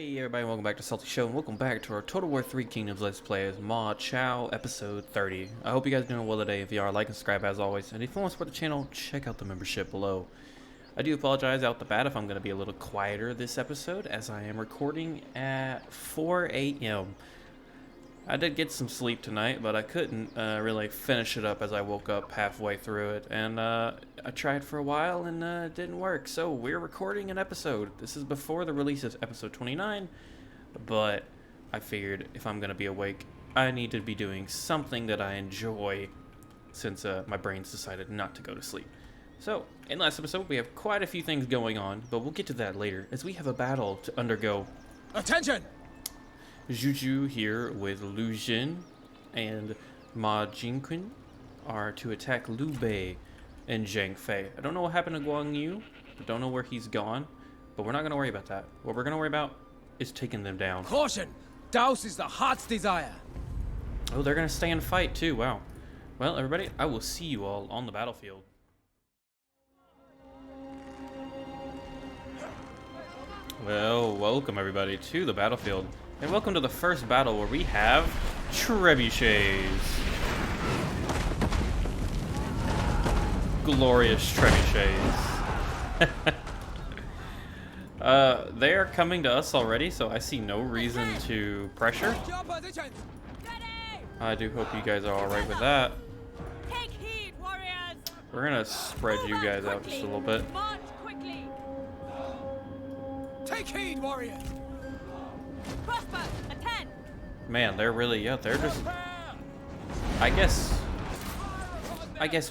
Hey everybody, welcome back to SalttyShow, and welcome back to our Total War 3 Kingdoms Let's Play as Chao episode 30. I hope you guys are doing well today. If you are, like and subscribe as always. And if you want to support the channel, check out the membership below. I do apologize out the bat if I'm going to be a little quieter this episode, as I am recording at 4 a.m. I did get some sleep tonight, but I couldn't really finish it up as I woke up halfway through it. And I tried for a while and it didn't work. So we're recording an episode. This is before the release of episode 29. But I figured if I'm going to be awake, I need to be doing something that I enjoy since my brain's decided not to go to sleep. So, in last episode, we have quite a few things going on, but we'll get to that later as we have a battle to undergo. Attention! Juju here with Lu Jin and Ma Jingqun are to attack Liu Bei and Zhang Fei. I don't know what happened to Guang Yu. I don't know where he's gone, but we're not going to worry about that. What we're going to worry about is taking them down. Caution! Douse is the heart's desire. Oh, they're going to stay and fight too. Wow. Well, everybody, I will see you all on the battlefield. Well, welcome everybody to the battlefield. And welcome to the first battle where we have trebuchets. Glorious trebuchets. They are coming to us already, so I see no reason to pressure. I do hope you guys are alright with that. Take heed, warriors. We're gonna spread you guys out just a little bit. March quickly. Take heed, warriors! Crossbow, attend. Man, they're really, yeah, they're just, I guess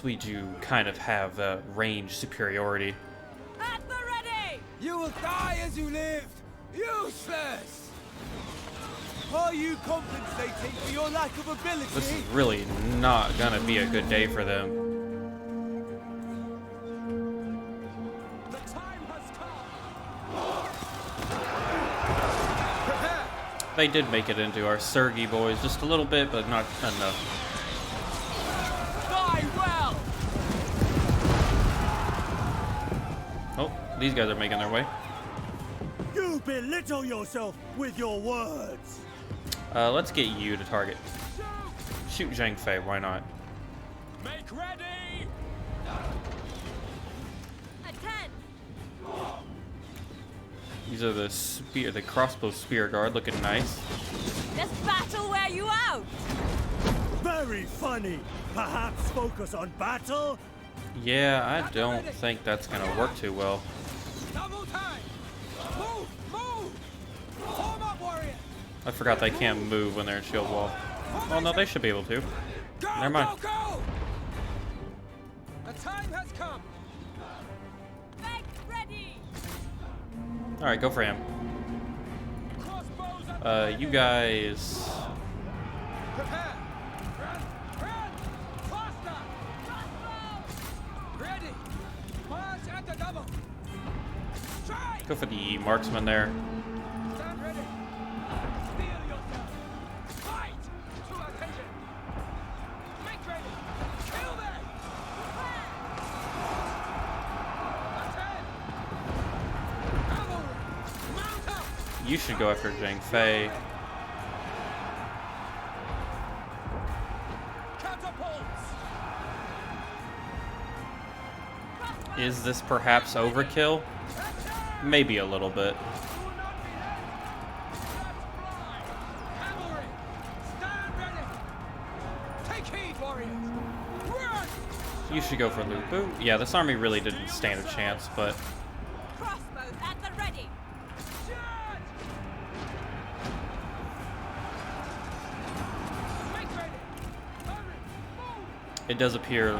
we do kind of have range superiority. At the ready. You will die as you lived! Useless! Are you compensating for your lack of ability? This is really not gonna be a good day for them. The time has come! They did make it into our Sergi boys just a little bit, but not enough. Die well! Oh, these guys are making their way. You belittle yourself with your words. Let's get you to target. Shoot Zhang Fei, why not? Make ready! Attend. These are the crossbow spear guard, looking nice. Does battle wear you out? Very funny. Perhaps focus on battle? Yeah, I don't think that's gonna work too well. Double time! Move! Move! Form up, warrior! I forgot they can't move when they're in shield wall. Oh no, they should be able to. Go, Never mind. Go, go! The time has come! Make ready. Alright, go for him. Crossbows at You guys... prepare! Run! Run! Faster! Crossbow. Ready! March at the double! Strike! Go for the marksman there. Stand ready! Steel yourself! Fight! To attention! Make ready! Kill them! Attend! Cavalry! Mount up! You should go after Zhang Fei. Catapults! Is this perhaps overkill? Maybe a little bit. Do not be left! Let's fly! Cavalry! Stand ready! Take heed, warriors! Run! You should go for Lu Bu. Yeah, this army really didn't stand a chance, but Crossbows at the ready. Charge! Make ready! Hurry! Move! it does appear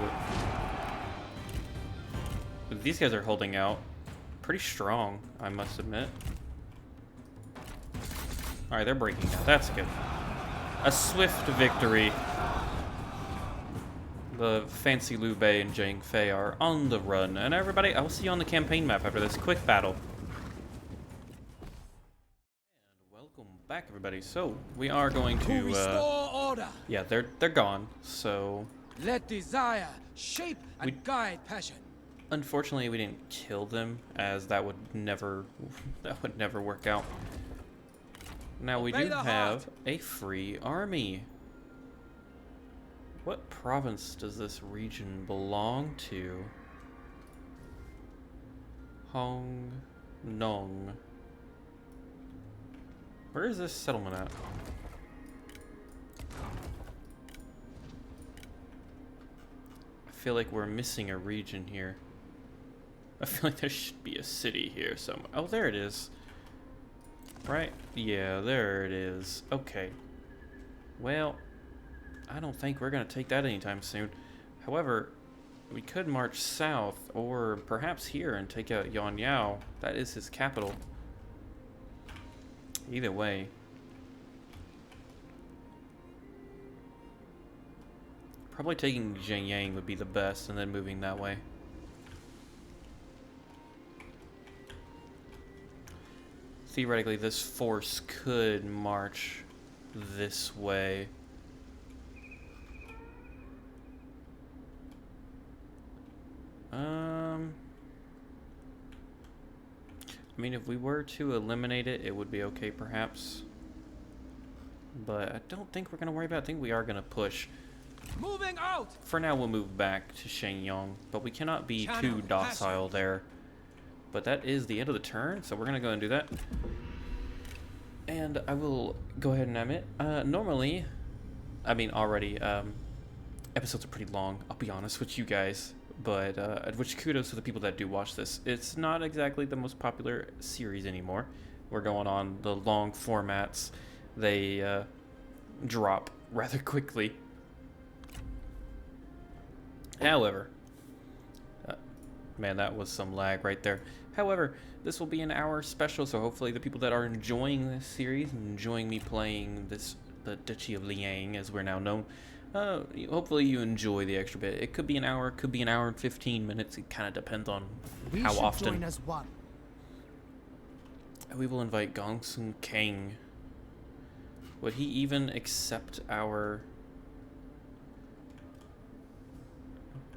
these guys are holding out pretty strong, I must admit. Alright, they're breaking out. That's good. A swift victory. The fancy Liu Bei and Zhang Fei are on the run. And everybody, I will see you on the campaign map after this quick battle. And welcome back, everybody. So, we are going To restore to... order, yeah, they're gone. So, let desire shape and We- guide passion. unfortunately, we didn't kill them, as that would never work out. Now we Obey do the have heart. a free army. What province does this region belong to? Hong Nong. Where is this settlement at? I feel like we're missing a region here. I feel like there should be a city here somewhere. Oh, there it is. Right? Yeah, there it is. Okay. Well, I don't think we're going to take that anytime soon. However, we could march south, or perhaps here, and take out Yanyao. That is his capital. Either way. Probably taking Jianyang would be the best, and then moving that way. Theoretically, this force could march this way. I mean, if we were to eliminate it, it would be okay, perhaps. But I don't think we're going to worry about it. I think we are going to push. Moving out! For now, we'll move back to Shenyang, but we cannot be too docile there. But that is the end of the turn, so we're going to go and do that. And I will go ahead and admit, normally, I mean, already, episodes are pretty long, I'll be honest with you guys. But, which kudos to the people that do watch this. It's not exactly the most popular series anymore. We're going on the long formats. They, drop rather quickly. However, man, that was some lag right there. However, this will be an hour special, so hopefully the people that are enjoying this series and enjoying me playing this, the Duchy of Liang, as we're now known, hopefully you enjoy the extra bit. It could be an hour, it could be an hour and 15 minutes. It kind of depends on how often. Join as one. We will invite Gongsun Kang. Would he even accept our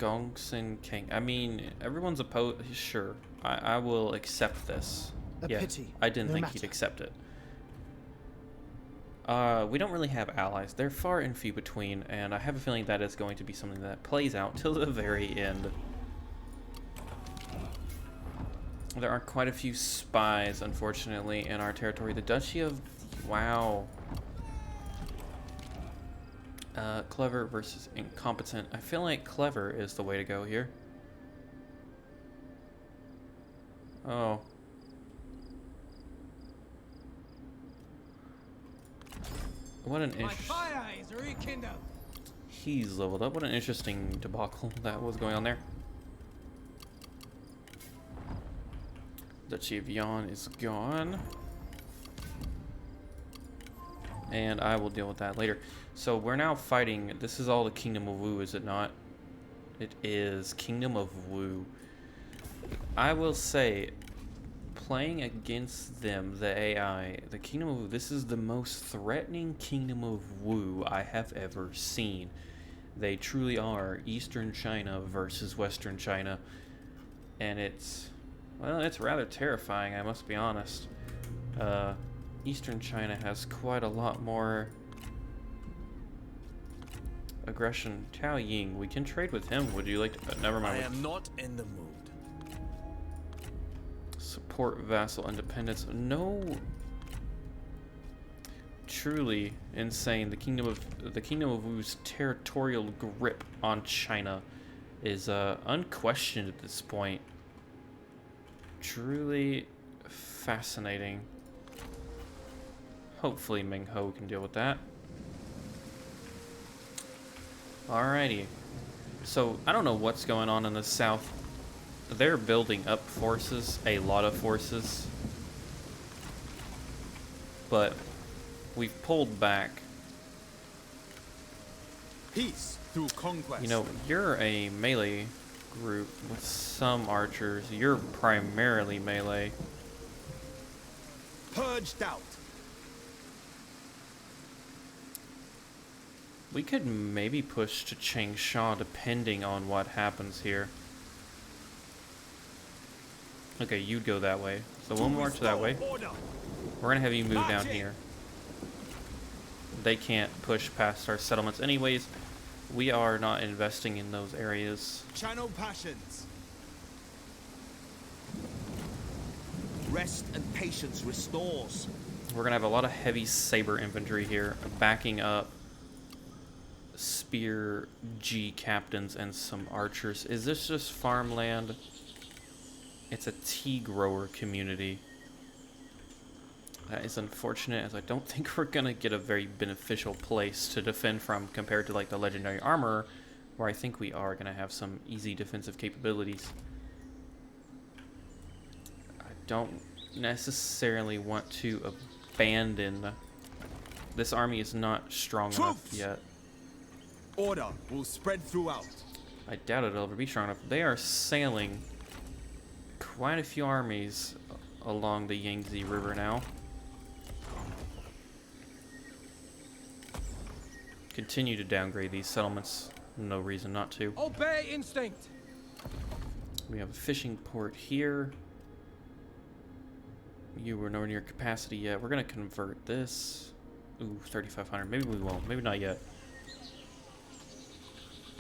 Gongsun Kang? I mean, everyone's opposed. Sure, I will accept this. A Yeah, pity, I didn't no think he'd matter. accept it. We don't really have allies. They're far and few between, and I have a feeling that is going to be something that plays out till the very end. There are quite a few spies, unfortunately, in our territory. The Duchy of... Wow. Clever versus incompetent. I feel like clever is the way to go here. Oh. What an My fire is rekindled. He's leveled up. What an interesting debacle that was going on there. Duchy of Yan is gone. And I will deal with that later. So we're now fighting. This is all the Kingdom of Wu, is it not? It is Kingdom of Wu. I will say, playing against them, the AI, the Kingdom of Wu, this is the most threatening Kingdom of Wu I have ever seen. They truly are Eastern China versus Western China. And it's, well, it's rather terrifying, I must be honest. Eastern China has quite a lot more aggression. Tao Ying, we can trade with him. Would you like to? Never mind. I am not in the mood. Support vassal independence. No. Truly insane. The Kingdom of Wu's territorial grip on China is unquestioned at this point. Truly fascinating. Hopefully Ming Ho can deal with that. Alrighty. So, I don't know what's going on in the south. They're building up forces, a lot of forces. But we've pulled back. Peace through conquest. You know, you're a melee group with some archers. You're primarily melee. Purged out. We could maybe push to Changsha depending on what happens here. Okay, you'd go that way. So we'll march that way. Order. We're gonna have you move down Marching. here. they can't push past our settlements anyways. We are not investing in those areas. Channel passions. Rest and patience restores. We're gonna have a lot of heavy saber infantry here, backing up spear G captains and some archers. Is this just farmland? It's a tea grower community. That is unfortunate, as I don't think we're gonna get a very beneficial place to defend from compared to like the legendary armor, where I think we are gonna have some easy defensive capabilities. I don't necessarily want to abandon. This army is not strong enough yet. Order will spread throughout. I doubt it'll ever be strong enough. They are sailing quite a few armies along the Yangtze River now. Continue to downgrade these settlements. No reason not to. Obey instinct. We have a fishing port here. You were nowhere near capacity yet. We're gonna convert this. Ooh, 3,500. Maybe we won't. Maybe not yet.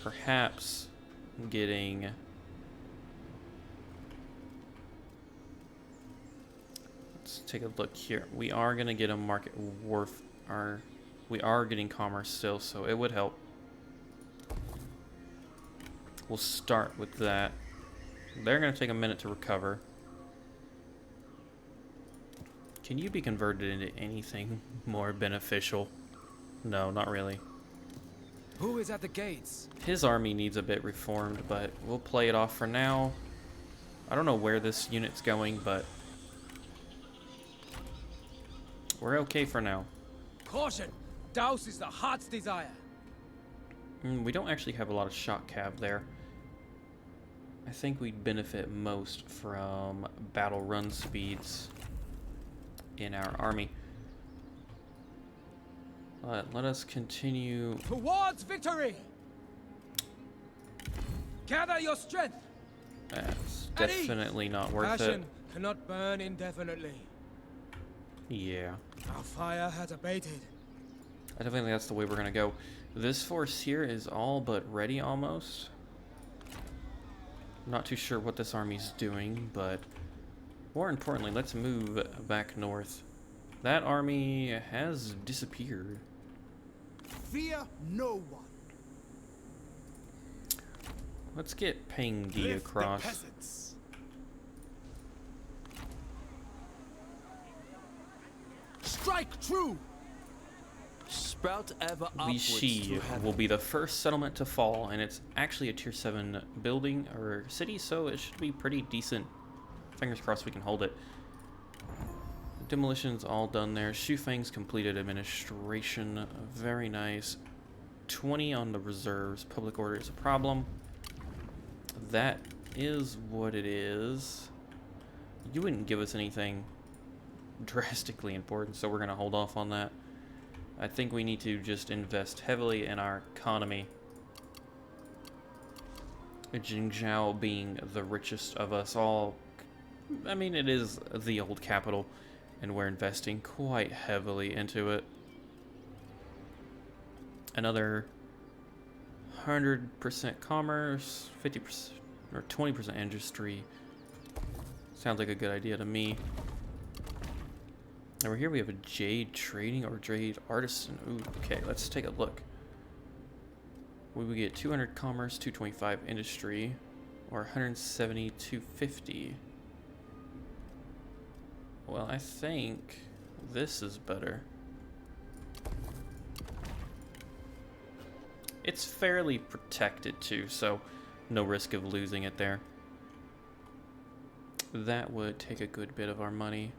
Perhaps getting... Let's take a look here. We are gonna get a market worth our... We are getting commerce still, so it would help. We'll start with that. They're gonna take a minute to recover. Can you be converted into anything more beneficial? No, not really. Who is at the gates? His army needs a bit reformed, but we'll play it off for now. I don't know where this unit's going, but we're okay for now. Caution! Douse is the heart's desire. We don't actually have a lot of shock cav there. I think we'd benefit most from battle run speeds in our army. Let us continue. Towards victory! Gather your strength! That's definitely not worth it. Passion cannot burn indefinitely. Yeah. Our fire has abated. I definitely think that's the way we're gonna go. This force here is all but ready almost. Not too sure what this army's doing, but more importantly, let's move back north. That army has disappeared. Fear no one. Let's get Pang De Lift the across. peasants. Strike true. Sprout ever Li upwards Shi to heaven. will be the first settlement to fall, and it's actually a tier 7 building or city, so it should be pretty decent. Fingers crossed we can hold it. Demolition's all done there. Shufang's completed administration. Very nice. 20 on the reserves. Public order is a problem. That is what it is. You wouldn't give us anything drastically important, so we're going to hold off on that. I think we need to just invest heavily in our economy. Jingzhou being the richest of us all. I mean, it is the old capital, and we're investing quite heavily into it. Another 100% commerce, 50% or 20% industry. Sounds like a good idea to me. Over here we have a jade trading or jade artisan. Ooh, okay, let's take a look. We would get 200 commerce, 225 industry, or 170, 250. Well, I think this is better. It's fairly protected too, so no risk of losing it there. That would take a good bit of our money.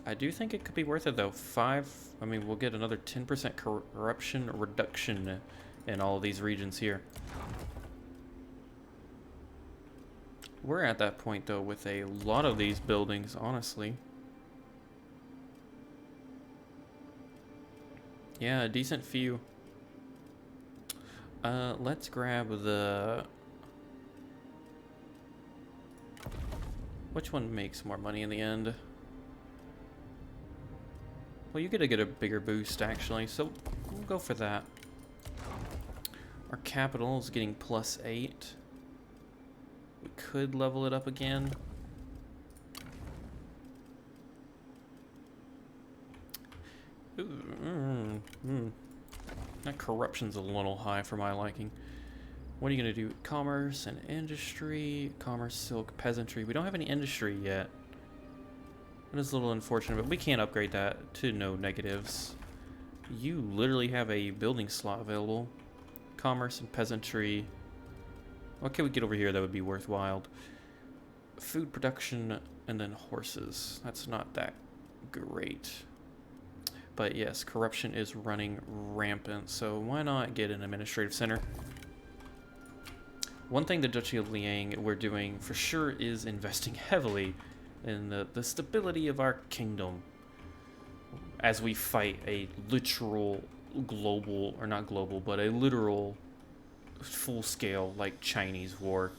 I do think it could be worth it though. I mean, we'll get another 10% corruption reduction in all of these regions here. We're at that point though with a lot of these buildings, honestly. Yeah, a decent few. Let's grab the... Which one makes more money in the end? Well, you get to get a bigger boost, actually, so we'll go for that. Our capital is getting +8. We could level it up again. That corruption's a little high for my liking. What are you going to do? Commerce and industry. Commerce, silk, peasantry. We don't have any industry yet. That is a little unfortunate, but we can't upgrade that to no negatives. You literally have a building slot available. Commerce and peasantry. What can we get over here that would be worthwhile? Food production and then horses. That's not that great. But yes, corruption is running rampant, so why not get an administrative center? One thing the Duchy of Liang we're doing for sure is investing heavily in the stability of our kingdom as we fight a literal global, or not global, but a literal full-scale like Chinese war.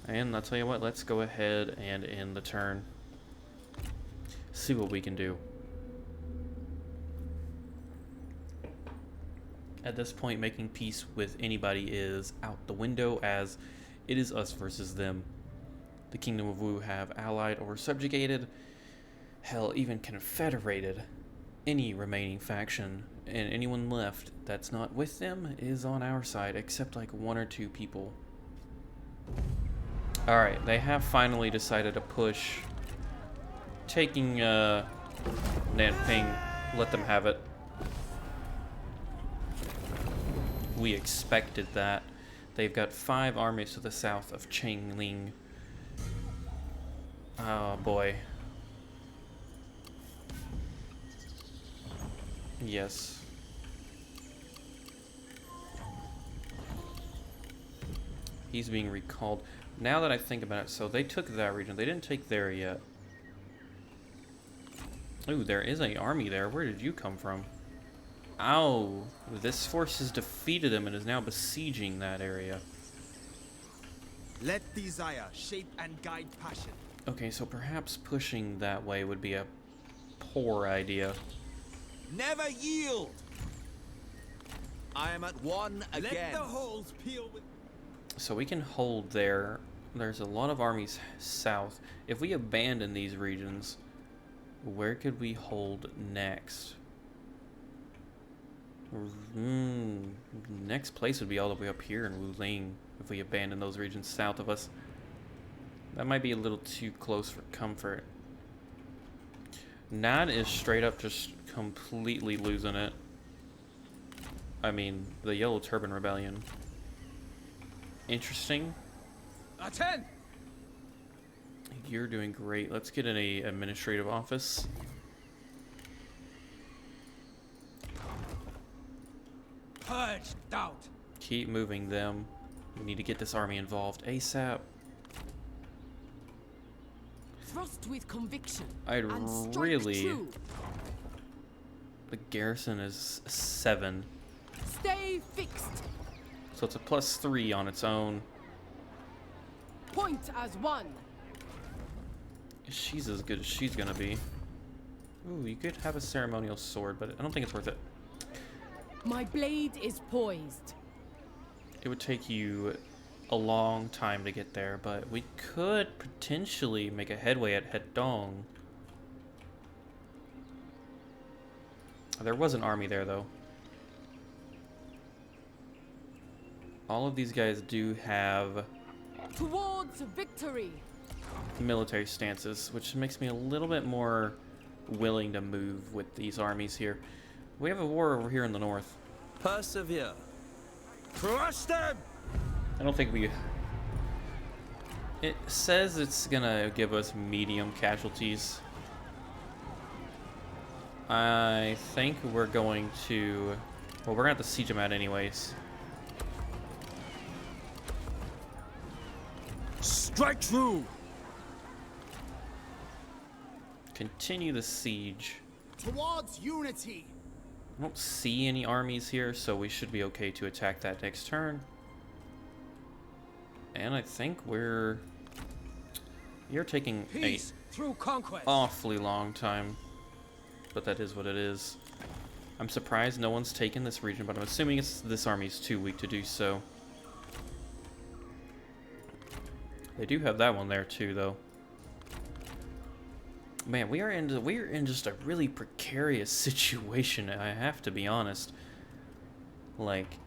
And I'll tell you what, let's go ahead and end the turn. See what we can do. At this point, making peace with anybody is out the window, as it is us versus them. The Kingdom of Wu have allied or subjugated, hell, even confederated any remaining faction, and anyone left that's not with them is on our side, except like 1 or 2 people. Alright, they have finally decided to push. Taking Nanping, let them have it. We expected that. They've got 5 armies to the south of Changling. Oh boy. Yes. He's being recalled. Now that I think about it, so they took that region. They didn't take there yet. Ooh, there is an army there. Where did you come from? Ow! This force has defeated him and is now besieging that area. Let desire shape and guide passion. Okay, so perhaps pushing that way would be a poor idea. Never yield. I am at 1 again. Let the holes peel with. So we can hold there. There's a lot of armies south. If we abandon these regions, where could we hold next? Next place would be all the way up here in Wuling if we abandon those regions south of us. That might be a little too close for comfort. Nad is straight up just completely losing it. I mean, the Yellow Turban Rebellion. Interesting. Attend. You're doing great. Let's get in a administrative office. Purge doubt. Keep moving them. We need to get this army involved ASAP. Thrust with conviction. I'd and strike really... true. The garrison is 7. Stay fixed. So it's a +3 on its own. Point as 1. She's as good as she's gonna be. Ooh, you could have a ceremonial sword, but I don't think it's worth it. My blade is poised. It would take you a long time to get there, but we could potentially make a headway at Hedong. There was an army there, though. All of these guys do have Towards victory. military stances, which makes me a little bit more willing to move with these armies here. We have a war over here in the north. Persevere. Crush them. I don't think we... It says it's gonna give us medium casualties. I think we're going to... Well, we're gonna have to siege them out anyways. Strike true. Continue the siege. Towards unity. I don't see any armies here, so we should be okay to attack that next turn. And I think we're... You're taking Peace through conquest. awfully long time. but that is what it is. I'm surprised no one's taken this region, but I'm assuming this army's too weak to do so. They do have that one there too, though. Man, we're in just a really precarious situation, I have to be honest. Like,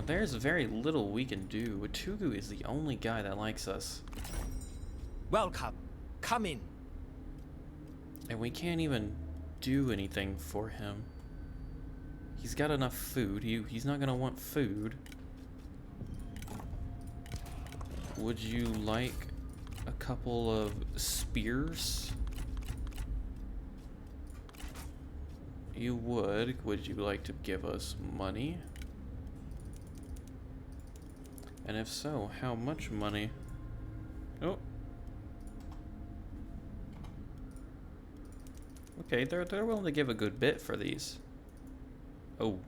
there's very little we can do. Watugu is the only guy that likes us. Welcome. Come in. And we can't even do anything for him. He's got enough food. He's not gonna want food. Would you like a couple of spears? You would. Would you like to give us money? And if so, how much money? Oh. Okay, they're willing to give a good bit for these. Oh.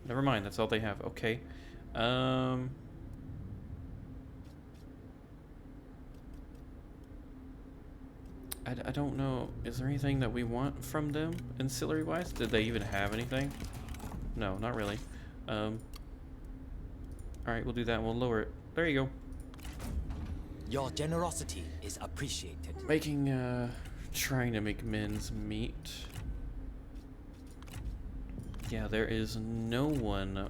Never mind, that's all they have. Okay. I don't know. Is there anything that we want from them, ancillary-wise? Did they even have anything? No, not really. Alright, we'll do that and we'll lower it. There you go. Your generosity is appreciated. Trying to make men's meat. Yeah, there is no one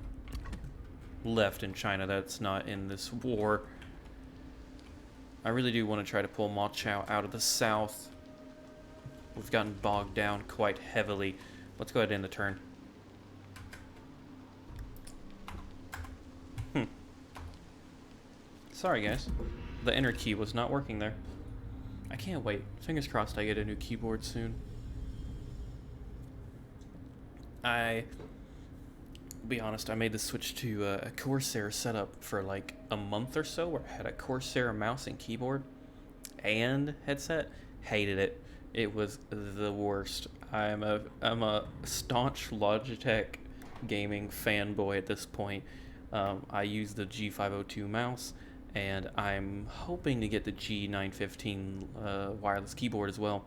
left in China that's not in this war. I really do want to try to pull Ma Chao out of the south. We've gotten bogged down quite heavily. Let's go ahead and end the turn. Sorry, guys. The enter key was not working there. I can't wait. Fingers crossed I get a new keyboard soon. I'll be honest, I made the switch to a Corsair setup for like a month or so, where I had a Corsair mouse and keyboard and headset. Hated it. It was the worst. I'm a staunch Logitech gaming fanboy at this point. I use the G502 mouse, and I'm hoping to get the G915 wireless keyboard as well.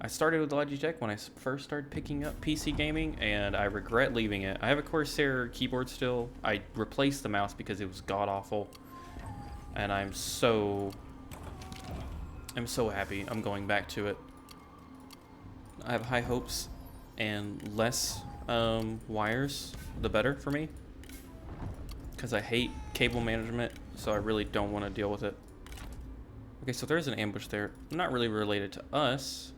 I started with Logitech when I first started picking up PC gaming, and I regret leaving it. I have a Corsair keyboard still. I replaced the mouse because it was god-awful, and I'm so happy I'm going back to it. I have high hopes, and less wires, the better for me, because I hate cable management, so I really don't want to deal with it. Okay, so there's an ambush there. Not really related to us.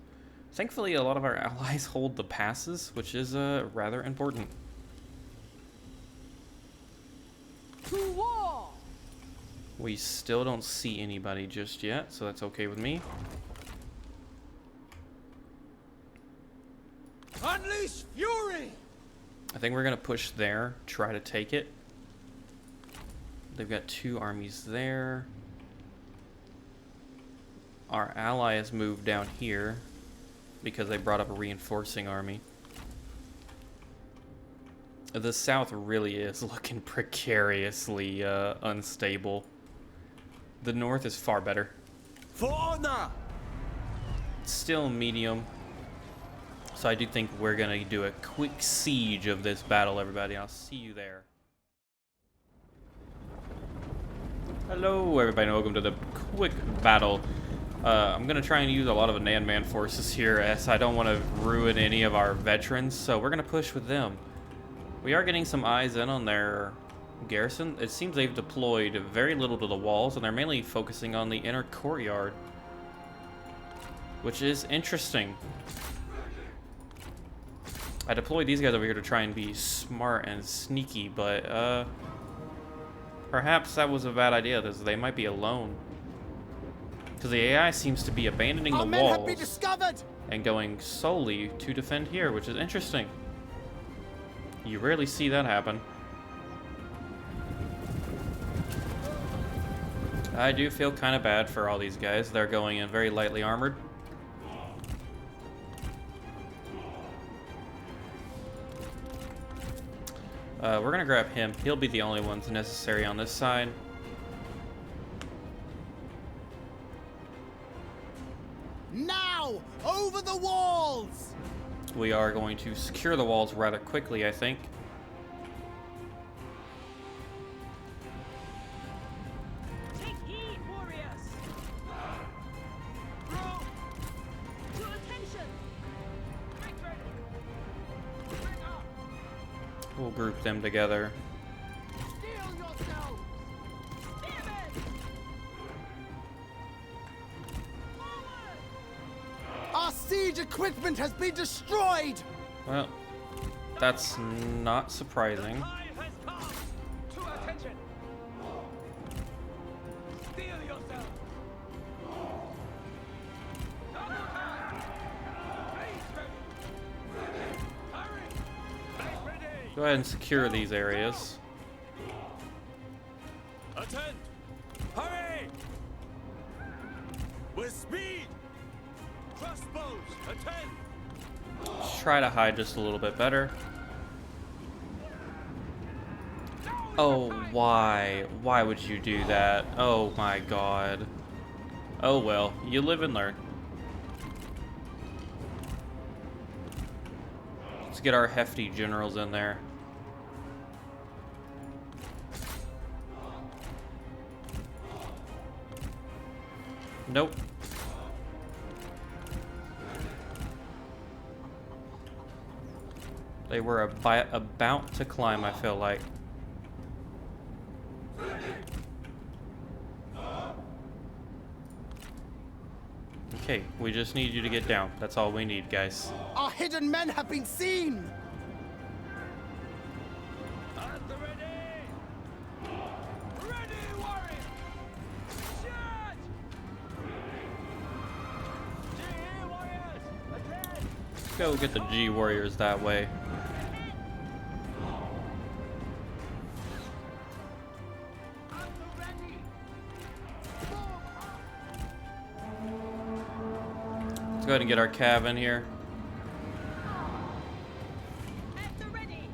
Thankfully, a lot of our allies hold the passes, which is rather important. To war! We still don't see anybody just yet, so that's okay with me. Unleash fury! I think we're gonna push there, try to take it. They've got 2 armies there. Our ally has moved down here because they brought up a reinforcing army. The south really is looking precariously unstable. The north is far better. For honor! Still medium. So I do think we're gonna do a quick siege of this battle, everybody. I'll see you there. Hello, everybody, and welcome to the quick battle. I'm gonna try and use a lot of Nan-Man forces here, as I don't want to ruin any of our veterans, so we're gonna push with them. We are getting some eyes in on their garrison. It seems they've deployed very little to the walls, and they're mainly focusing on the inner courtyard, which is interesting. I deployed these guys over here to try and be smart and sneaky, but perhaps that was a bad idea, because they might be alone. Because the AI seems to be abandoning the walls and going solely to defend here, which is interesting. You rarely see that happen. I do feel kind of bad for all these guys. They're going in very lightly armored. We're gonna grab him. He'll be the only ones necessary on this side. Now, over the walls! we are going to secure the walls rather quickly, I think. Take heed, warriors! Row! To attention! Make ready! Bring up! We'll group them together. Steel yourselves! Spearmen! Forward! Our siege equipment has been destroyed! Well, that's not surprising. Time has come! To attention! Steel yourselves! Double time! Face ready! Hurry! Make ready! Go ahead and secure these areas. Attend! Hurry! With speed! Crossbows, attend! Let's try to hide just a little bit better. Oh, why? Why would you do that? Oh my god. Oh well, you live and learn. Let's get our hefty generals in there. Nope. They were about to climb, I feel like. Okay, we just need you to get down. That's all we need, guys. Our hidden men have been seen! At the ready! Ready, warriors! Charge! G warriors! Attend! Let's go get the G warriors that way. At the ready! Let's go ahead and get our cav in here. At the ready!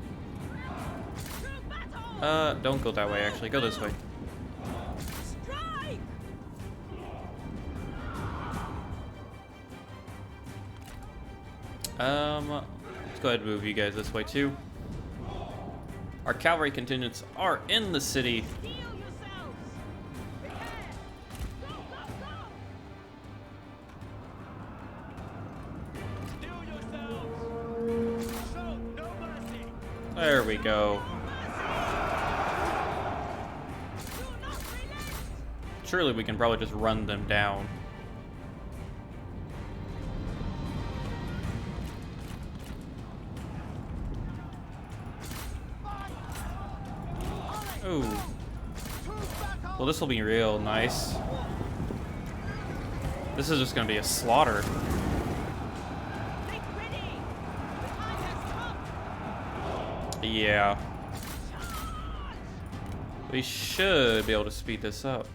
To battle! Don't go that way, actually. Go this way. Strike! Let's go ahead and move you guys this way, too. Our cavalry contingents are in the city. Heal yourselves! Prepare! Go, go, go! Steal yourselves! Show no mercy! There we go. Do not relent! Surely we can probably just run them down. Ooh. Well, this will be real nice. This is just gonna be a slaughter. Make ready! The time has come! Yeah. We should be able to speed this up.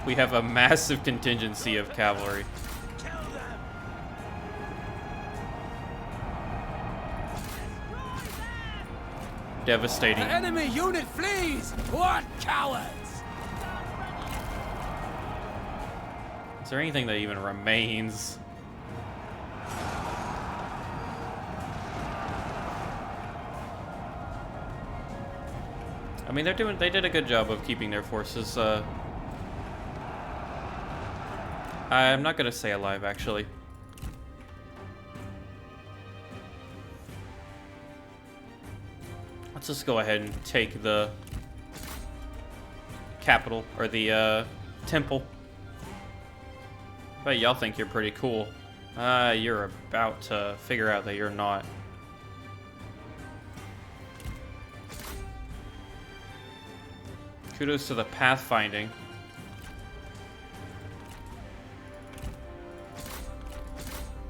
We have a massive contingency of cavalry. Kill them! Destroy them! Devastating. The enemy unit flees! What cowards! Is there anything that even remains? I mean, they did a good job of keeping their forces, I'm not gonna say alive, actually. Let's just go ahead and take the capital, or the, temple. But y'all think you're pretty cool. You're about to figure out that you're not. Kudos to the pathfinding.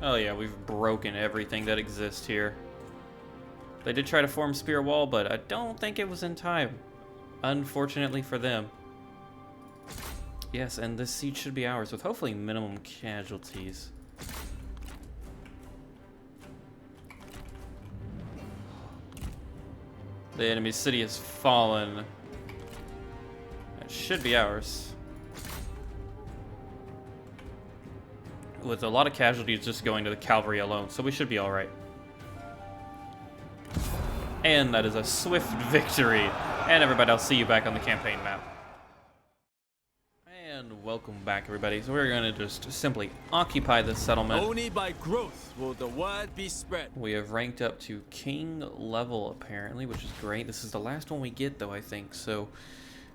Oh yeah, we've broken everything that exists here. They did try to form spear wall, but I don't think it was in time. Unfortunately for them. Yes, and this siege should be ours with hopefully minimum casualties. The enemy city has fallen. It should be ours. with a lot of casualties just going to the cavalry alone, so we should be alright. And that is a swift victory. And everybody, I'll see you back on the campaign map. And welcome back, everybody. So we're going to just simply occupy this settlement. Only by growth will the word be spread. We have ranked up to king level, apparently, which is great. This is the last one we get, though, I think. So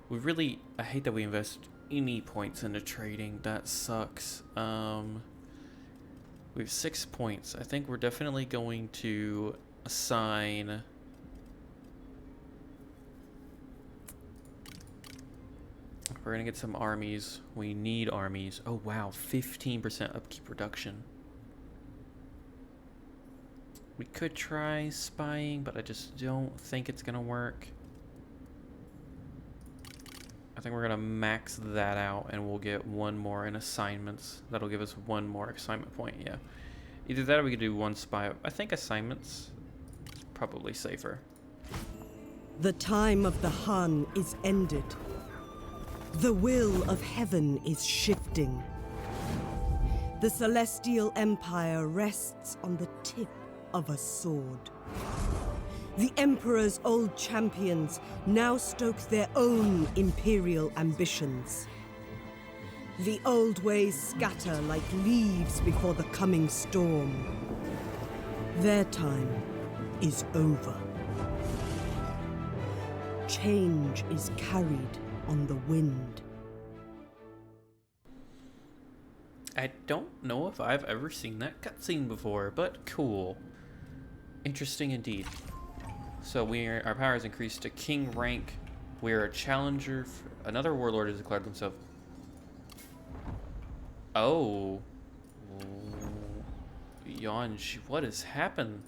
we really, I hate that we invest any points into trading. That sucks. We have 6 points. I think we're definitely going to assign... We're gonna get some armies. We need armies. Oh wow, 15% upkeep reduction. We could try spying, but I just don't think it's gonna work. I think we're gonna max that out and we'll get one more in assignments. That'll give us one more assignment point, yeah. Either that or we could do one spy. I think assignments is probably safer. The time of the Han is ended. The will of heaven is shifting. The celestial empire rests on the tip of a sword. The Emperor's old champions now stoke their own imperial ambitions. The old ways scatter like leaves before the coming storm. Their time is over. Change is carried on the wind. I don't know if I've ever seen that cutscene before, but cool. Interesting indeed. So our power has increased to king rank. We're a challenger. Another warlord has declared himself. Oh. Yonj, what has happened?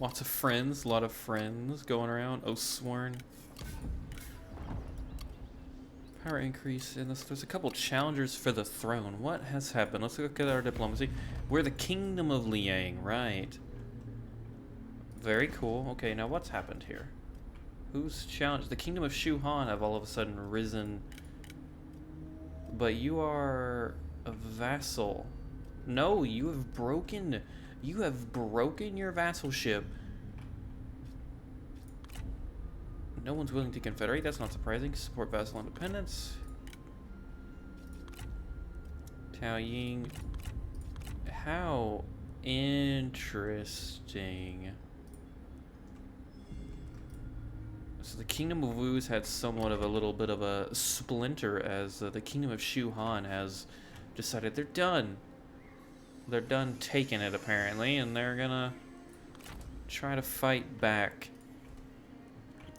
Lots of friends, a lot of friends going around. Oh, sworn. Power increase in this. There's a couple challengers for the throne. What has happened? Let's look at our diplomacy. We're the Kingdom of Liang, right? Very cool. Okay, now what's happened here? Who's challenged? The Kingdom of Shu Han have all of a sudden risen. But you are a vassal. No, you have broken... You have broken your vassalship. No one's willing to confederate. That's not surprising. Support vassal independence. Tao Ying. How interesting. So the Kingdom of Wu's had somewhat of a little bit of a splinter as the Kingdom of Shu Han has decided they're done. They're done taking it, apparently, and they're gonna try to fight back.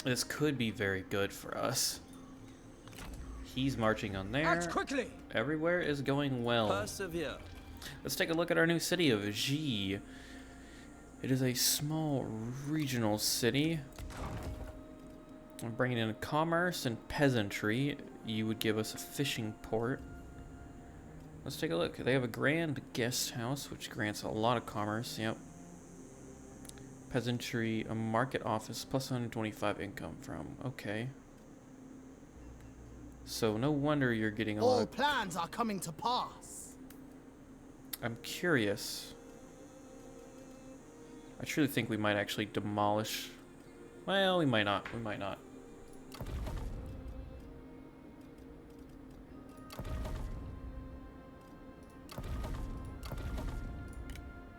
This could be very good for us. He's marching on there. Act quickly. Everywhere is going well. Persevere. Let's take a look at our new city of Ji. It is a small regional city. We're bringing in commerce and peasantry. You would give us a fishing port. Let's take a look. They have a grand guest house, which grants a lot of commerce. Yep. Peasantry, a market office, plus 125 income from. Okay. So no wonder you're getting a lot of... plans are coming to pass. I'm curious. I truly think we might actually demolish... Well, we might not. We might not.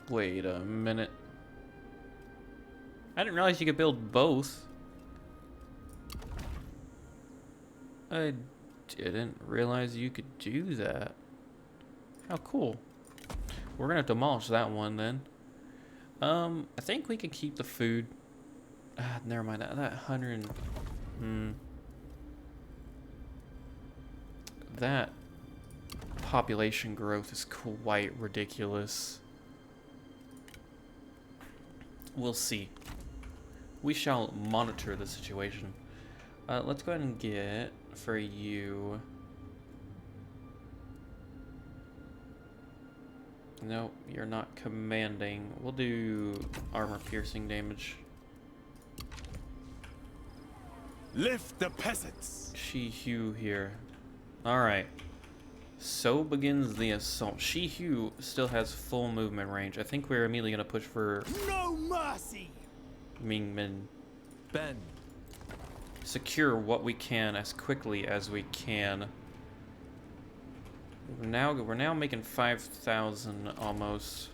Wait a minute. I didn't realize you could build both. I didn't realize you could do that. How cool. We're gonna demolish that one then. I think we can keep the food. Never mind that 100. That population growth is quite ridiculous. We'll see. We shall monitor the situation. Let's go ahead and get for you. Nope, you're not commanding. We'll do armor piercing damage. Lift the peasants. Shi Hu here. Alright. So begins the assault. Shi Hu still has full movement range. I think we're immediately going to push for No mercy! Ming Min. Ben. Secure what we can as quickly as we can. We're now making 5,000 almost.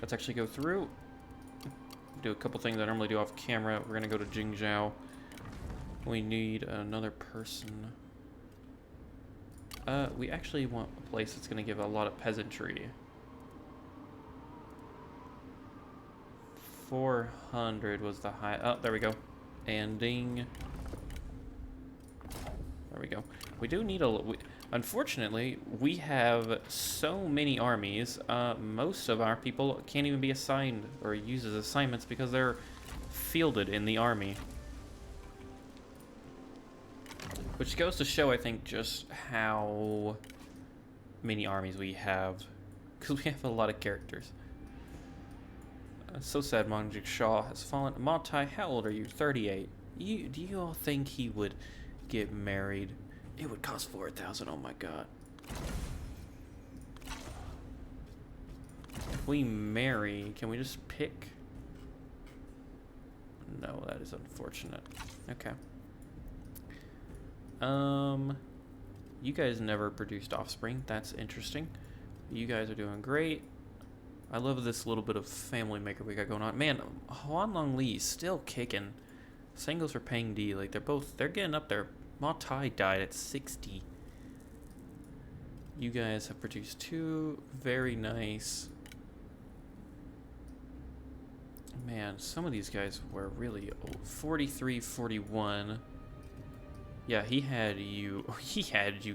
Let's actually go through. Do a couple things I normally do off camera. We're gonna go to Jingzhou. We need another person. We actually want a place that's gonna give a lot of peasantry. 400 was the high. Oh, there we go. And ding. There we go. We do need a. Unfortunately, we have so many armies. Most of our people can't even be assigned or use as assignments because they're fielded in the army. Which goes to show, I think, just how many armies we have. Because we have a lot of characters. So sad Monjik Shaw has fallen. Montai, how old are you? 38. Do you all think he would get married? It would cost 4,000. Oh my god. If we marry, can we just pick? No, that is unfortunate. Okay. You guys never produced offspring. That's interesting. You guys are doing great. I love this little bit of family maker we got going on. Man, Huan Long Li is still kicking. Same goes for Pang De. Like, they're getting up there. Ma Tai died at 60. You guys have produced 2. Very nice. Man, some of these guys were really old. 43, 41. Yeah, he had you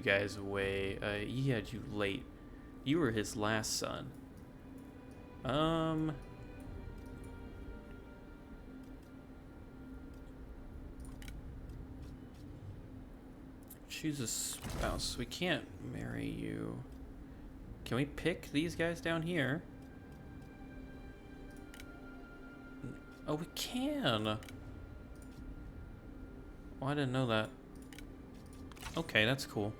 guys way, he had you late. You were his last son. Choose a spouse. We can't marry you. Can we pick these guys down here? Oh, we can. Oh, I didn't know that. Okay, that's cool.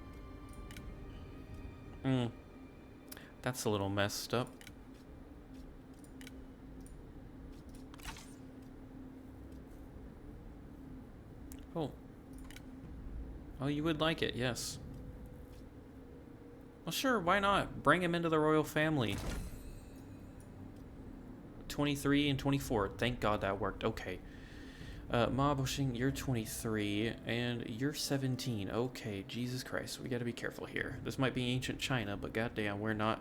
That's a little messed up. Oh. Oh, you would like it, yes. Well, sure, why not? Bring him into the royal family. 23 and 24. Thank God that worked. Okay. Ma Boshing, you're 23, and you're 17. Okay, Jesus Christ, we gotta be careful here. This might be ancient China, but goddamn, we're not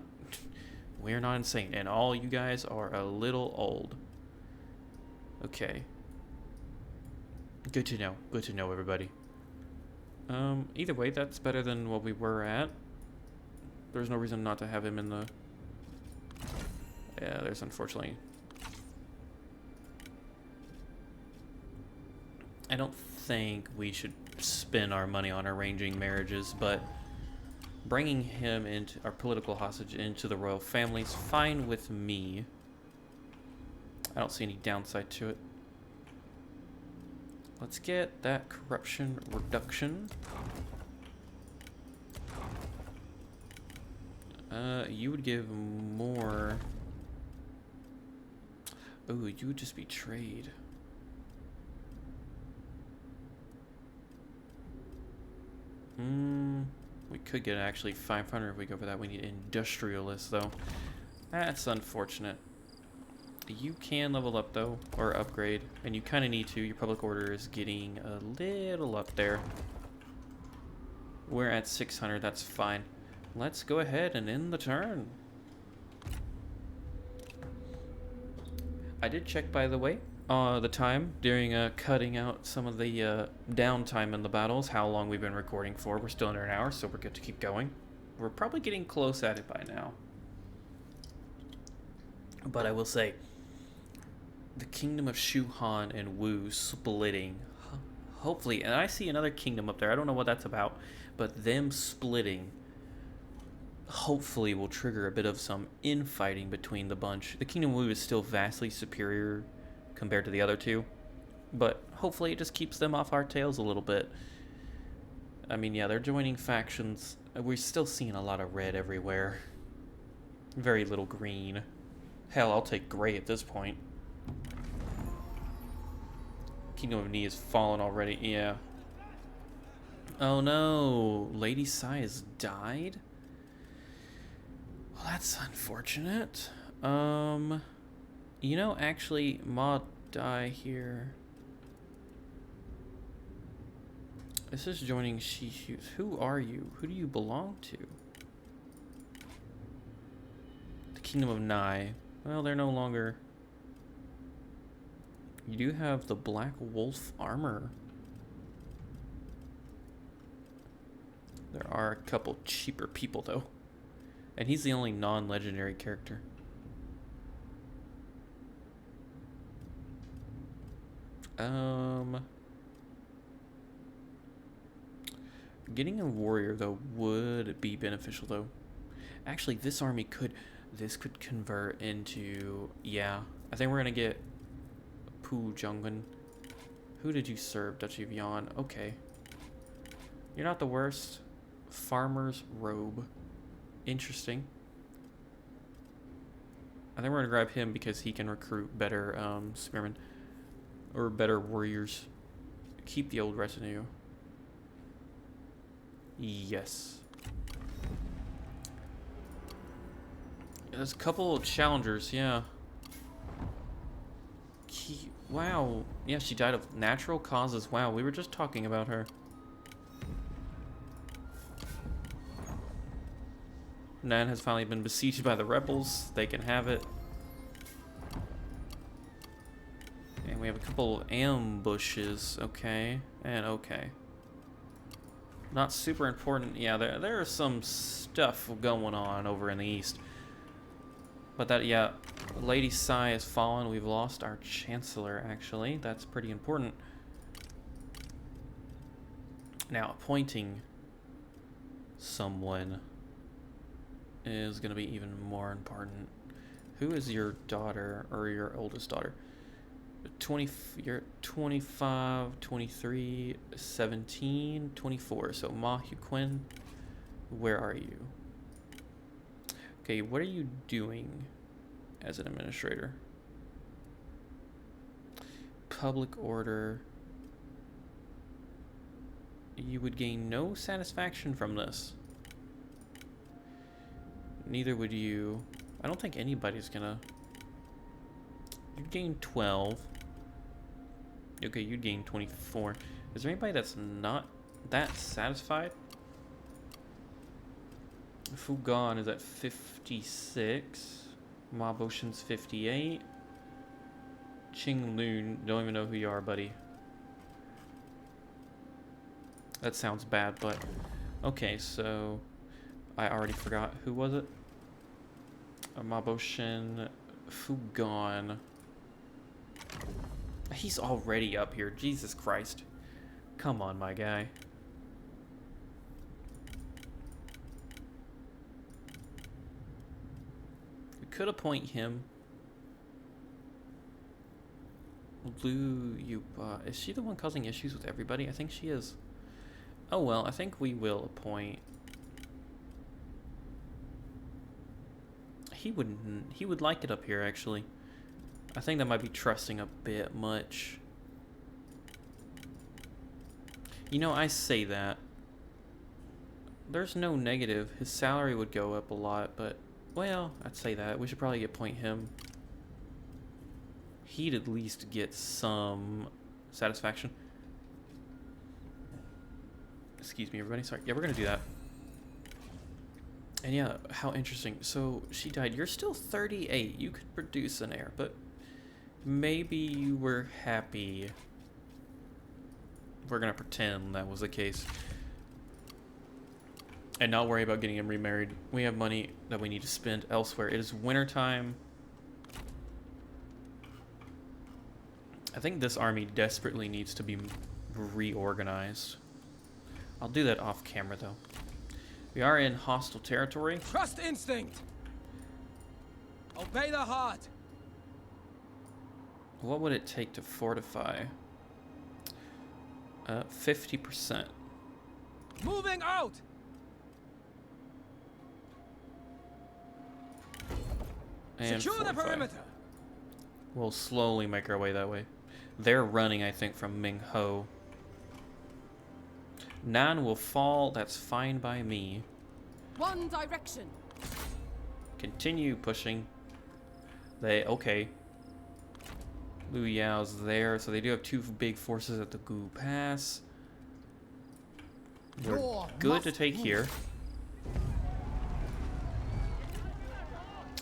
insane. And all you guys are a little old. Okay. Good to know. Good to know, everybody. Either way, that's better than what we were at. There's no reason not to have him in the... Yeah, there's unfortunately... I don't think we should spend our money on arranging marriages, but bringing him into our political hostage into the royal family is fine with me. I don't see any downside to it. Let's get that corruption reduction. You would give more. Oh, you would just be trade. We could get actually 500 if we go for that. We need industrialists though. That's unfortunate. You can level up though, or upgrade, and you kind of need to. Your public order is getting a little up there. We're at 600, that's fine. Let's go ahead and end the turn. I did check, by the way, the time during cutting out some of the downtime in the battles, how long we've been recording for. We're still under an hour, so we're good to keep going. We're probably getting close at it by now. But I will say, the kingdom of Shu Han and Wu splitting, hopefully, and I see another kingdom up there. I don't know what that's about, but them splitting hopefully will trigger a bit of some infighting between the bunch. The kingdom of Wu is still vastly superior compared to the other two, but hopefully it just keeps them off our tails a little bit. I mean, yeah, they're joining factions. We're still seeing a lot of red everywhere. Very little green. Hell, I'll take gray at this point. Kingdom of Ni has fallen already, yeah. Oh no, Lady Sai has died? Well, that's unfortunate. You know, actually, Ma die here. This is joining Shi. Who are you? Who do you belong to? The Kingdom of Nai. Well, they're no longer. You do have the Black Wolf armor. There are a couple cheaper people though. And he's the only non-legendary character. Getting a warrior though would be beneficial though. Actually, this army could convert into, yeah. I think we're gonna get Pu Jungun. Who did you serve? Duchy of Yan. Okay. You're not the worst. Farmer's robe. Interesting. I think we're gonna grab him because he can recruit better spearmen. Or better warriors. Keep the old retinue. Yes. There's a couple of challengers, yeah. Wow. Yeah, she died of natural causes. Wow, we were just talking about her. Nan has finally been besieged by the rebels. They can have it. And we have a couple ambushes. Okay. And okay. Not super important. Yeah, there is some stuff going on over in the east. But that, yeah, Lady Sai has fallen. We've lost our Chancellor, actually. That's pretty important. Now, appointing someone is going to be even more important. Who is your daughter, or your oldest daughter? You're 25, 23, 17, 24. So Ma Hu Quinn, where are you? Okay, what are you doing as an administrator? Public order. You would gain no satisfaction from this. Neither would you. I don't think anybody's gonna. You'd gain 12. Okay, you'd gain 24. Is there anybody that's not that satisfied? Fugan is at 56. Ma Boshin's 58. Qing Lun, don't even know who you are, buddy. That sounds bad, but okay, so I already forgot. Who was it? Ma Boshin, Fugan. He's already up here. Jesus Christ. Come on, my guy. We could appoint him. Lu Yupa. Is she the one causing issues with everybody? I think she is. Oh well, I think we will appoint. He would like it up here, actually. I think that might be trusting a bit much. You know, I say that. There's no negative. His salary would go up a lot, but, well, I'd say that. We should probably appoint him. He'd at least get some satisfaction. Excuse me, everybody. Sorry. Yeah, we're going to do that. And yeah, how interesting. So, she died. You're still 38. You could produce an heir, but maybe you were happy. We're going to pretend that was the case. And not worry about getting him remarried. We have money that we need to spend elsewhere. It is wintertime. I think this army desperately needs to be reorganized. I'll do that off camera, though. We are in hostile territory. Trust instinct. Obey the heart. What would it take to fortify? 50%. Moving out! And Secure the fortify. perimeter! We'll slowly make our way that way. They're running, I think, from Ming Ho. 9 will fall. That's fine by me. One direction. Continue pushing. Okay. Liu Yao's there, so they do have 2 big forces at the Gu Pass. We're good to take here.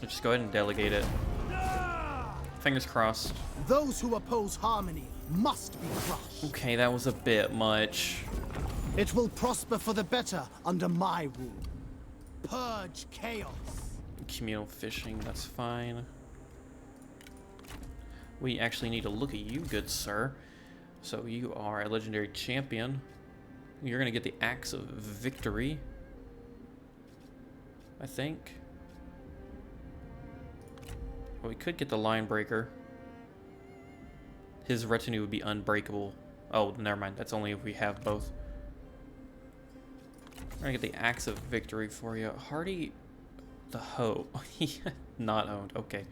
Let's just go ahead and delegate it. Fingers crossed. Those who oppose harmony must be crushed. Okay, that was a bit much. It will prosper for the better under my rule. Purge chaos. Communal fishing, that's fine. We actually need to look at you, good sir. So you are a legendary champion. You're gonna get the Axe of Victory, I think. Well, we could get the Line Breaker. His retinue would be unbreakable. Oh, never mind. That's only if we have both. We're gonna get the Axe of Victory for you. Hardy the Hoe. Not owned. Okay.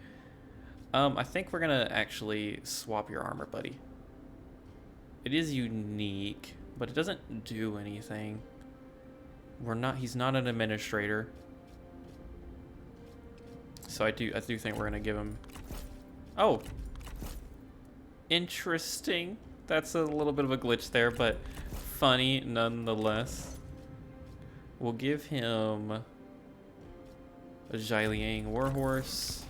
I think we're gonna actually swap your armor, buddy. It is unique, but it doesn't do anything. He's not an administrator. So I do think we're gonna give him. Oh, interesting. That's a little bit of a glitch there, but funny nonetheless. We'll give him a Zhailiang Warhorse.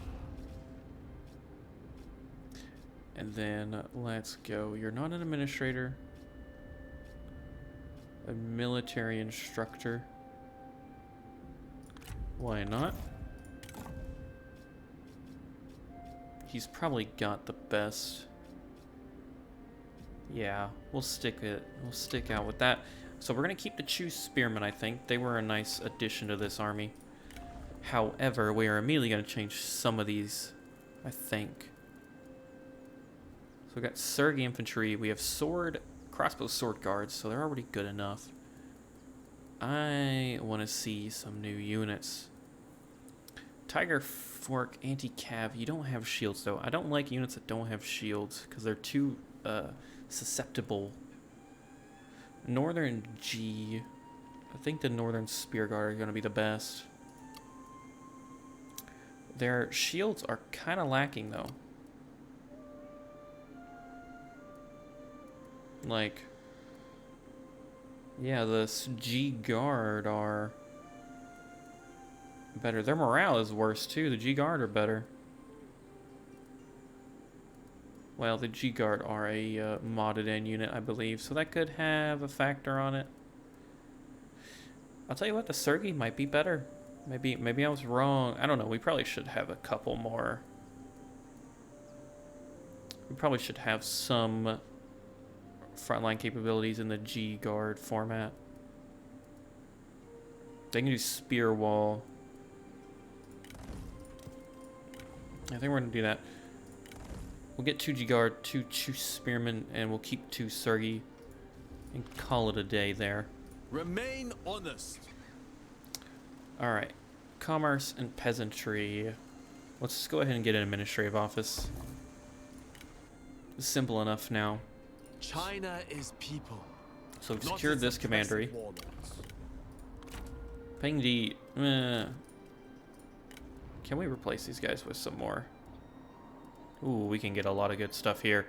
And then let's go. You're not an administrator. A military instructor. Why not? He's probably got the best. Yeah, we'll stick out with that. So we're gonna keep the Chu Spearmen, I think. They were a nice addition to this army. However, we are immediately gonna change some of these, I think. So we got Sergi Infantry, we have crossbow sword guards, so they're already good enough. I wanna see some new units. Tiger Fork, Anti-Cav, you don't have shields though. I don't like units that don't have shields because they're too susceptible. Northern G, I think the Northern Spear Guard are going to be the best. Their shields are kind of lacking though. Like, yeah, the G Guard are better. Their morale is worse too. The G Guard are better. Well, the G Guard are a modded in unit, I believe, so that could have a factor on it. I'll tell you what, the Sergi might be better. Maybe I was wrong. I don't know. We probably should have a couple more. We probably should have some frontline capabilities in the G Guard format. They can do spear wall. I think we're gonna do that. We'll get 2 G Guard, 2 Chu Spearmen, and we'll keep 2 Sergi and call it a day there. Remain honest. Alright. Commerce and peasantry. Let's just go ahead and get an administrative office. It's simple enough now. China is people. So we've secured this commandery. Pang De. Can we replace these guys with some more? Ooh, we can get a lot of good stuff here.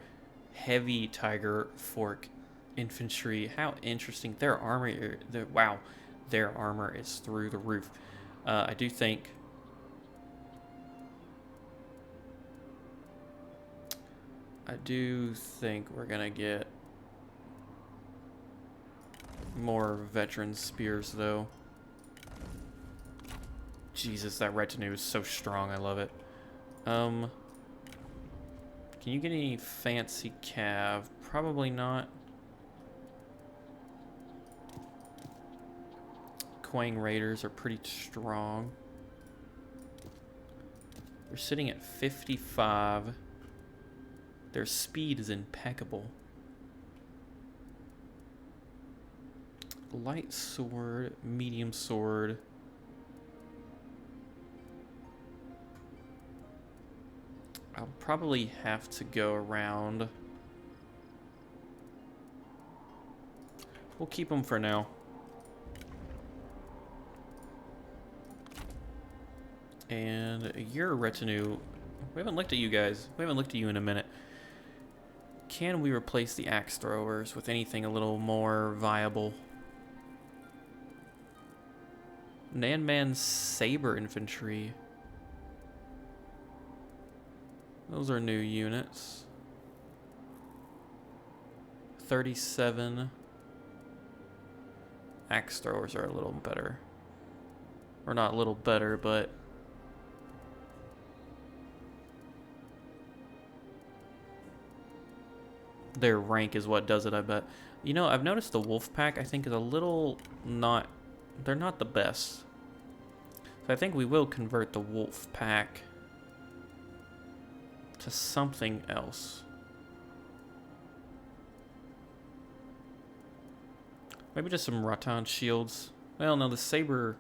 Heavy Tiger Fork infantry. How interesting. Their armor, wow, their armor is through the roof. I do think we're gonna get more veteran spears though. Jesus, that retinue is so strong. I love it. Can you get any fancy cav? Probably not. Quang Raiders are pretty strong. They're sitting at 55. Their speed is impeccable. light sword, medium sword. I'll probably have to go around. We'll keep them for now. And your retinue. We haven't looked at you guys. We haven't looked at you in a minute. Can we replace the axe throwers with anything a little more viable? Nanman saber infantry. Those are new units. 37. Axe throwers are a little better. Or not a little better, but their rank is what does it, I bet. You know, I've noticed the wolf pack, I think, is a little not... They're not the best. So I think we will convert the wolf pack to something else. Maybe just some Rattan shields. Well, no, the saber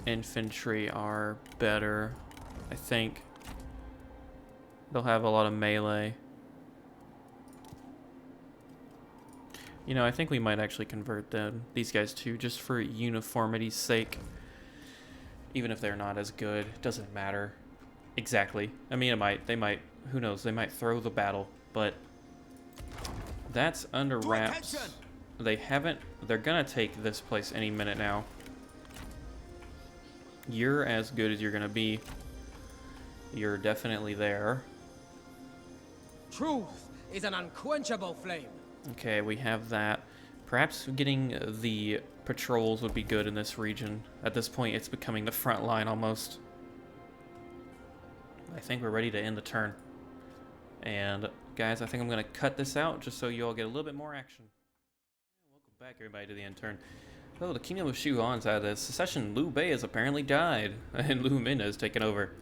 infantry are better, I think. They'll have a lot of melee. You know, I think we might actually convert these guys too, just for uniformity's sake. Even if they're not as good, doesn't matter. Exactly. I mean, they might, who knows, they might throw the battle, but that's under wraps. They haven't, they're gonna take this place any minute now. You're as good as you're gonna be. You're definitely there. Truth is an unquenchable flame. Okay, we have that. Perhaps getting the patrols would be good in this region. At this point, it's becoming the front line almost. I think we're ready to end the turn. And guys, I think I'm going to cut this out just so you all get a little bit more action. Welcome back, everybody, to the end turn. Oh, the Kingdom of Shu Hui's had a secession. Liu Bei has apparently died, and Liu Min has taken over.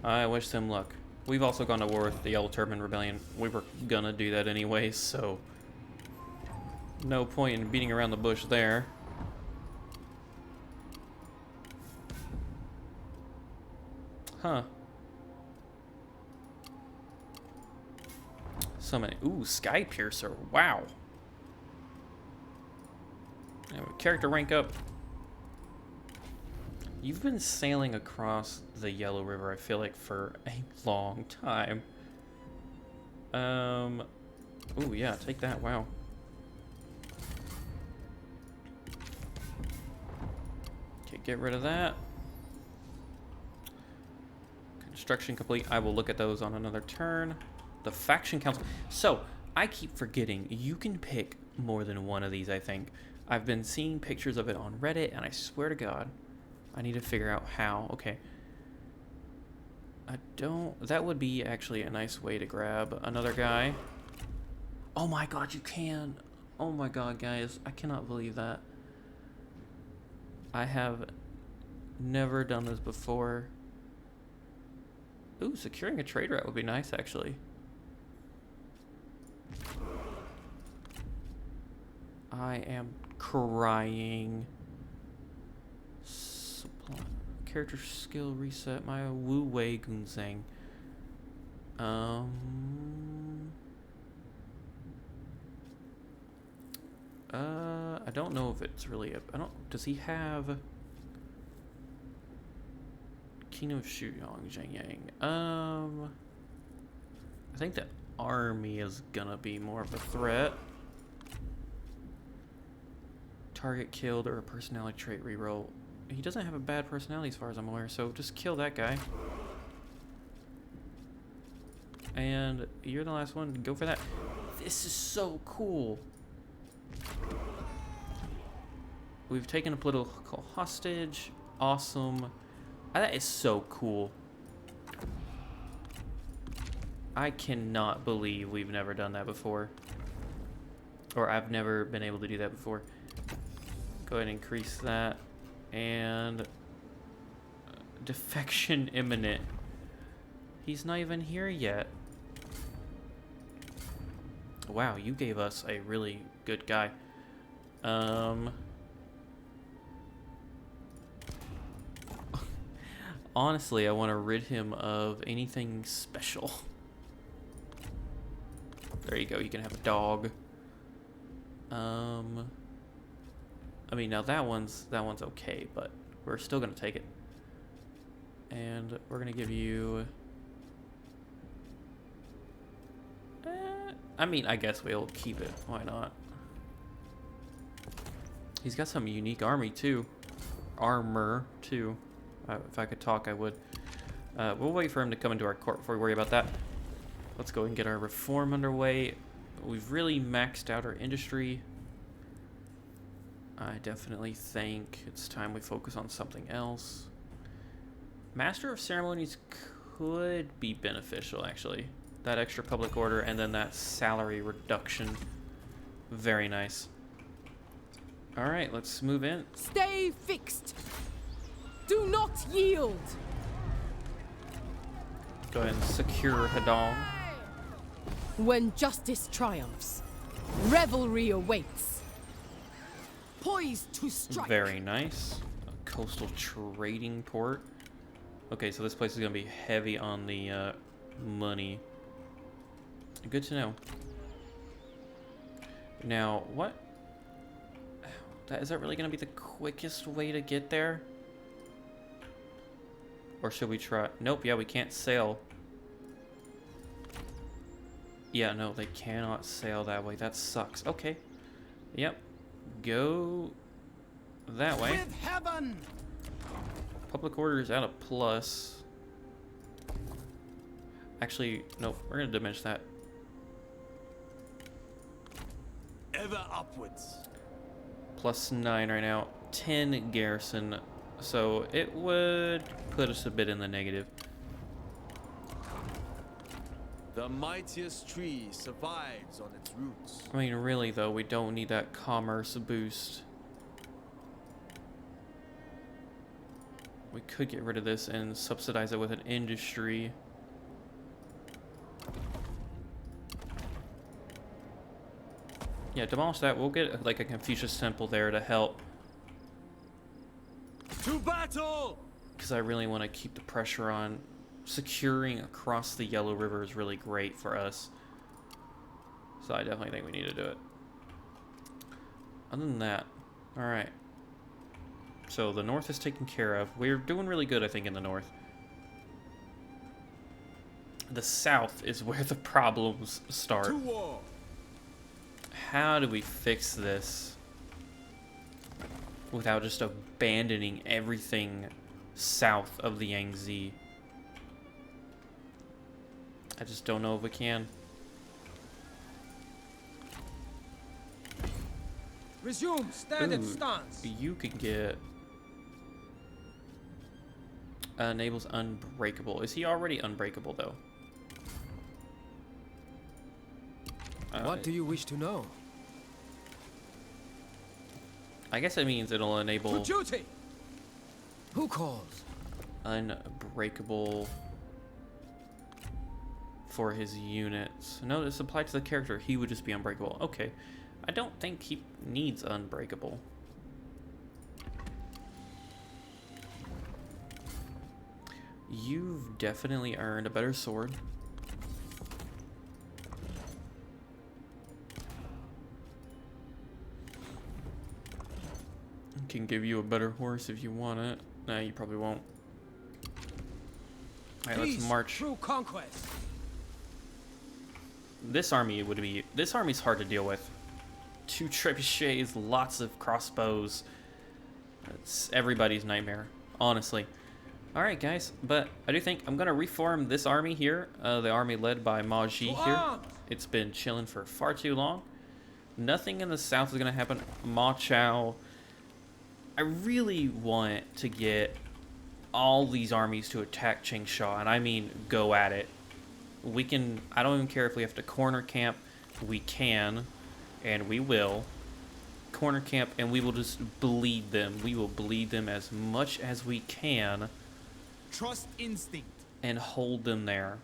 I wish them luck. We've also gone to war with the Yellow Turban Rebellion. We were gonna do that anyway, so no point in beating around the bush there. Huh. So many. Ooh, Sky Piercer. Wow. Anyway, character rank up. You've been sailing across the Yellow River, I feel like, for a long time. Oh yeah, take that, wow. Okay, get rid of that. Construction complete. I will look at those on another turn. The Faction Council. So, I keep forgetting, you can pick more than one of these, I think. I've been seeing pictures of it on Reddit, and I swear to God, I need to figure out how. Okay. That would be actually a nice way to grab another guy. Oh my God, you can. Oh my God, guys. I cannot believe that. I have never done this before. Ooh, securing a trade route would be nice, actually. I am crying. Character skill reset. My Wu Wei Gunzeng. I don't know if it's really a. Does he have Kingdom of Shu Yang? I think the army is gonna be more of a threat. Target killed or a personality trait reroll. He doesn't have a bad personality as far as I'm aware, so just kill that guy. And you're the last one. Go for that. This is so cool. We've taken a political hostage. Awesome. That is so cool. I cannot believe we've never done that before. Or I've never been able to do that before. Go ahead and increase that. And defection imminent. He's not even here yet. Wow, you gave us a really good guy. Honestly, I want to rid him of anything special. There you go. You can have a dog. I mean, now that one's okay, but we're still gonna take it. And we're gonna give you. I mean, I guess we'll keep it. Why not? He's got some unique army too, armor too. If I could talk, I would. We'll wait for him to come into our court before we worry about that. Let's go and get our reform underway. We've really maxed out our industry. I definitely think it's time we focus on something else. Master of Ceremonies could be beneficial, actually. That extra public order and then that salary reduction. Very nice. All right, let's move in. Stay fixed. Do not yield. Go ahead and secure Hadong. When justice triumphs, revelry awaits. Poised to strike. Very nice. A coastal trading port. Okay, so this place is going to be heavy on the money. Good to know. Now, what? Is that really going to be the quickest way to get there? Or should we try? Nope, yeah, we can't sail. Yeah, no, they cannot sail that way. That sucks. Okay. Yep. Go that way. With heaven! Public order is at a plus. Actually, no, we're going to diminish that. Ever upwards. +9 right now. 10 garrison. So it would put us a bit in the negative. The mightiest tree survives on its roots. I mean, really, though, we don't need that commerce boost. We could get rid of this and subsidize it with an industry. Yeah, demolish that. We'll get like a Confucius temple there to help. To battle! Because I really want to keep the pressure on. Securing across the Yellow River is really great for us. So I definitely think we need to do it. Other than that, alright. So the north is taken care of. We're doing really good, I think, in the north. The south is where the problems start. To war! How do we fix this without just abandoning everything south of the Yangtze? I just don't know if we can. Resume standard Ooh, stance. You could get enables unbreakable. Is he already unbreakable though? What do you wish to know? I guess it means it'll To enable duty. Who calls? unbreakable for his units. No, it's applied to the character. He would just be unbreakable. Okay. I don't think he needs unbreakable. You've definitely earned a better sword. Can give you a better horse if you want it. Nah, you probably won't. Alright, let's march. Through conquest. This army's hard to deal with. 2 trebuchets, lots of crossbows. It's everybody's nightmare, honestly. Alright guys, but I do think I'm gonna reform this army here. The army led by Ma Ji here. It's been chilling for far too long. Nothing in the south is gonna happen. Ma Chao. I really want to get all these armies to attack Changsha, and I mean go at it. We can, I don't even care if we have to corner camp, we can, and we will. Corner camp, and we will just bleed them. We will bleed them as much as we can. Trust instinct. And hold them there.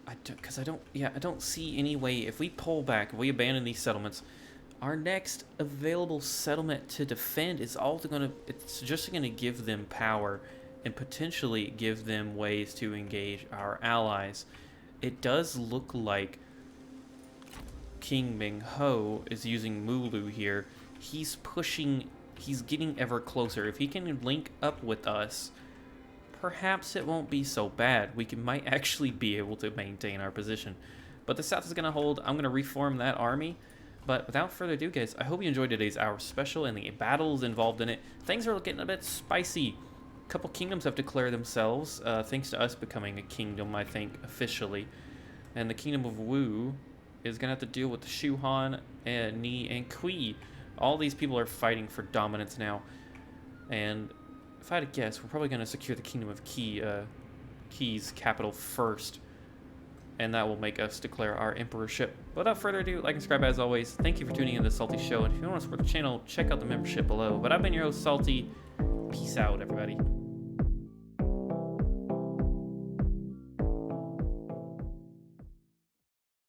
I don't see any way. If we pull back, if we abandon these settlements, our next available settlement to defend is it's just gonna give them power and potentially give them ways to engage our allies. It does look like King Ming Ho is using Mulu here. He's getting ever closer. If he can link up with us, perhaps it won't be so bad. Might actually be able to maintain our position. But the South is going to hold. I'm going to reform that army. But without further ado, guys, I hope you enjoyed today's Hour Special and the battles involved in it. Things are getting a bit spicy. A couple kingdoms have declared themselves, thanks to us becoming a kingdom, I think, officially. And the Kingdom of Wu is going to have to deal with the Shu Han, and Ni, and Kui. All these people are fighting for dominance now. And if I had to guess, we're probably going to secure the Kingdom of Qi's capital first. And that will make us declare our emperorship. Without further ado, like and subscribe as always. Thank you for tuning in to the Salty Show. And if you want to support the channel, check out the membership below. But I've been your host, Salty. Peace out, everybody.